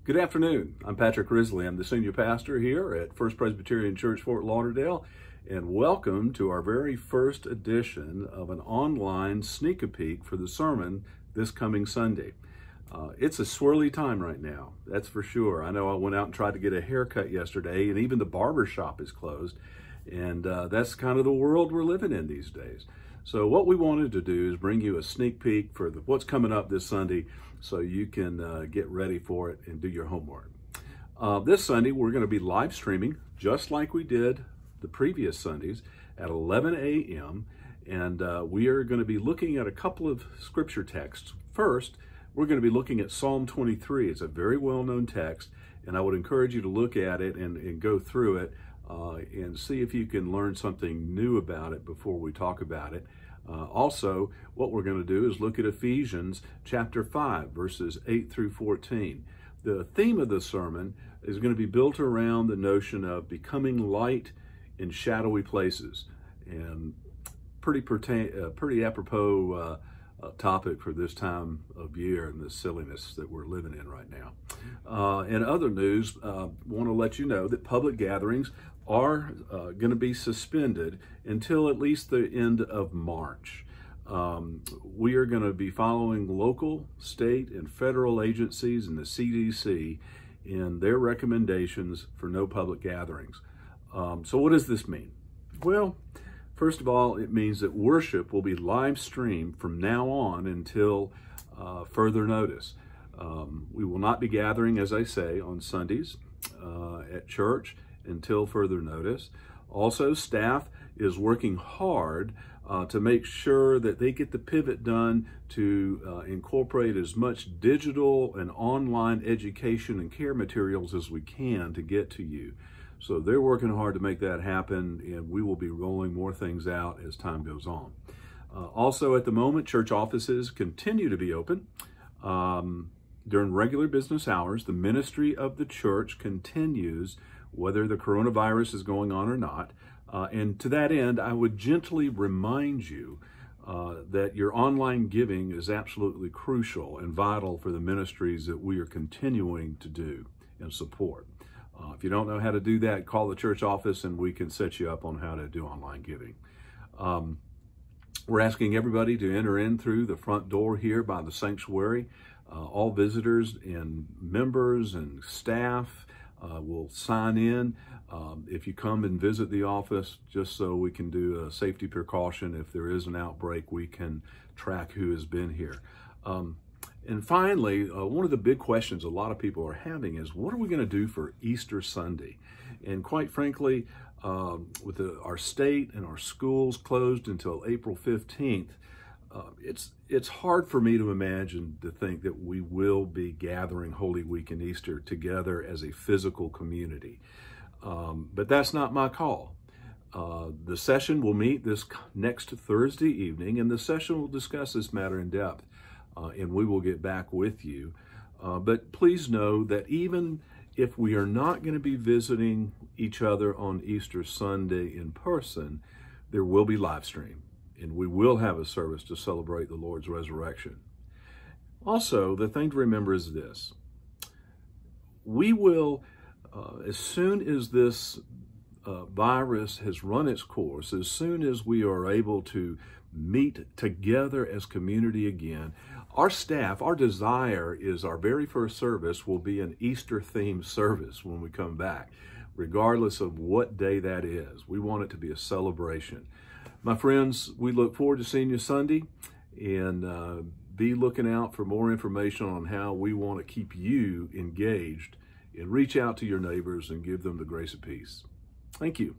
Good afternoon. I'm Patrick Risley. I'm the senior pastor here at First Presbyterian Church, Fort Lauderdale, and welcome to our very first edition of an online sneak a peek for the sermon this coming Sunday. It's a swirly time right now, that's for sure. I know I went out and tried to get a haircut yesterday, and even the barber shop is closed, and that's kind of the world we're living in these days. So what we wanted to do is bring you a sneak peek for what's coming up this Sunday so you can get ready for it and do your homework. This Sunday, we're going to be live streaming just like we did the previous Sundays at 11 a.m. And we are going to be looking at a couple of scripture texts. First, we're going to be looking at Psalm 23. It's a very well-known text, and I would encourage you to look at it and go through it and see if you can learn something new about it before we talk about it. Also, what we're going to do is look at Ephesians chapter 5, verses 8 through 14. The theme of the sermon is going to be built around the notion of becoming light in shadowy places, and pretty apropos topic for this time of year and this silliness that we're living in right now. In other news, want to let you know that public gatherings are going to be suspended until at least the end of March. We are going to be following local, state, and federal agencies and the CDC in their recommendations for no public gatherings. So what does this mean? Well, first of all, it means that worship will be live streamed from now on until further notice. We will not be gathering, as I say, on Sundays at church until further notice. Also, staff is working hard to make sure that they get the pivot done to incorporate as much digital and online education and care materials as we can to get to you. So they're working hard to make that happen, and we will be rolling more things out as time goes on. Also, at the moment, church offices continue to be open. During regular business hours, the ministry of the church continues whether the coronavirus is going on or not. And to that end, I would gently remind you that your online giving is absolutely crucial and vital for the ministries that we are continuing to do and support. If you don't know how to do that, call the church office and we can set you up on how to do online giving. We're asking everybody to enter in through the front door here by the sanctuary. All visitors and members and staff will sign in if you come and visit the office, just so we can do a safety precaution. If there is an outbreak, we can track who has been here. And finally, one of the big questions a lot of people are having is, what are we going to do for Easter Sunday? And quite frankly, with our state and our schools closed until April 15th, it's hard for me to imagine to think that we will be gathering Holy Week and Easter together as a physical community. But that's not my call. The session will meet this next Thursday evening, and the session will discuss this matter in depth, and we will get back with you. But please know that even if we are not going to be visiting each other on Easter Sunday in person, there will be live stream, and we will have a service to celebrate the Lord's resurrection. Also, the thing to remember is this: we will, as soon as this virus has run its course, as soon as we are able to meet together as community again, our staff, our desire is our very first service will be an Easter-themed service when we come back, regardless of what day that is. We want it to be a celebration. My friends, we look forward to seeing you Sunday, and be looking out for more information on how we want to keep you engaged, and reach out to your neighbors and give them the grace of peace. Thank you.